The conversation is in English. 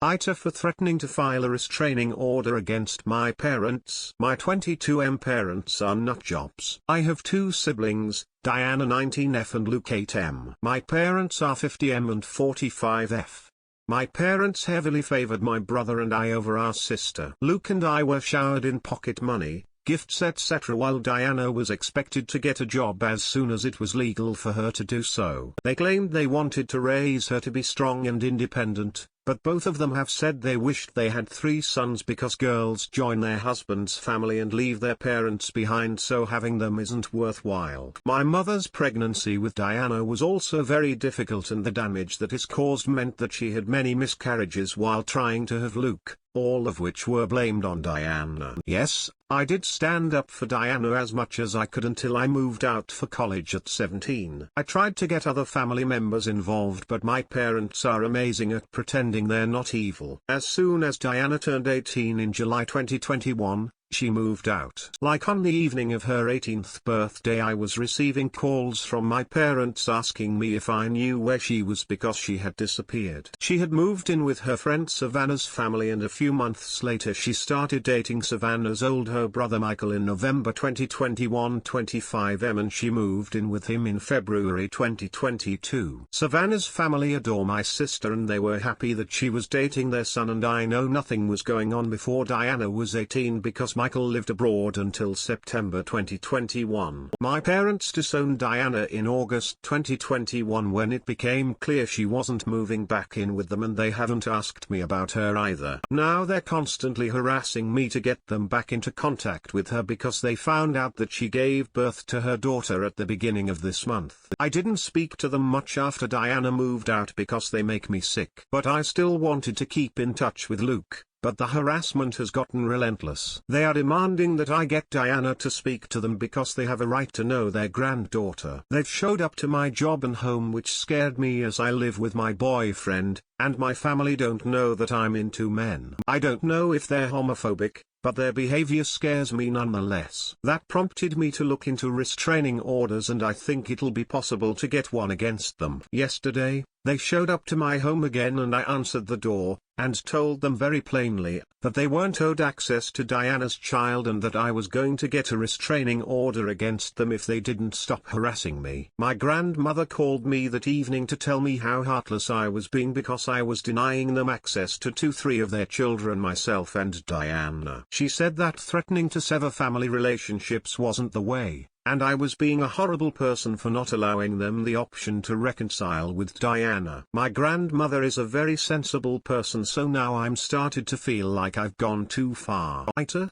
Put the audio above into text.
AITA for threatening to file a restraining order against my parents. My 22M parents are nutjobs. I have two siblings, Diana 19F and Luke 8M. My parents are 50M and 45F. My parents heavily favored my brother and I over our sister. Luke and I were showered in pocket money, gifts etc. while Diana was expected to get a job as soon as it was legal for her to do so. They claimed they wanted to raise her to be strong and independent, but both of them have said they wished they had 3 sons because girls join their husband's family and leave their parents behind, so having them isn't worthwhile. My mother's pregnancy with Diana was also very difficult, and the damage that is caused meant that she had many miscarriages while trying to have Luke, all of which were blamed on Diana. Yes, I did stand up for Diana as much as I could until I moved out for college at 17. I tried to get other family members involved, but my parents are amazing at pretending they're not evil. As soon as Diana turned 18 in July 2021, she moved out. Like on the evening of her 18th birthday, I was receiving calls from my parents asking me if I knew where she was because she had disappeared. She had moved in with her friend Savannah's family, and a few months later she started dating Savannah's older brother Michael in November 2021, 25M, and she moved in with him in February 2022. Savannah's family adore my sister and they were happy that she was dating their son, and I know nothing was going on before Diana was 18 because Michael lived abroad until September 2021. My parents disowned Diana in August 2021 when it became clear she wasn't moving back in with them, and they haven't asked me about her either. Now they're constantly harassing me to get them back into contact with her because they found out that she gave birth to her daughter at the beginning of this month. I didn't speak to them much after Diana moved out because they make me sick. But I still wanted to keep in touch with Luke. But the harassment has gotten relentless. They are demanding that I get Diana to speak to them because they have a right to know their granddaughter. They've showed up to my job and home, which scared me as I live with my boyfriend, and my family don't know that I'm into men. I don't know if they're homophobic, but their behavior scares me nonetheless. That prompted me to look into restraining orders, and I think it'll be possible to get one against them. Yesterday, they showed up to my home again and I answered the door, and told them very plainly that they weren't owed access to Diana's child and that I was going to get a restraining order against them if they didn't stop harassing me. My grandmother called me that evening to tell me how heartless I was being because I was denying them access to 2-3 of their children, myself and Diana. She said that threatening to sever family relationships wasn't the way, and I was being a horrible person for not allowing them the option to reconcile with Diana. My grandmother is a very sensible person, so now I'm started to feel like I've gone too far. AITA,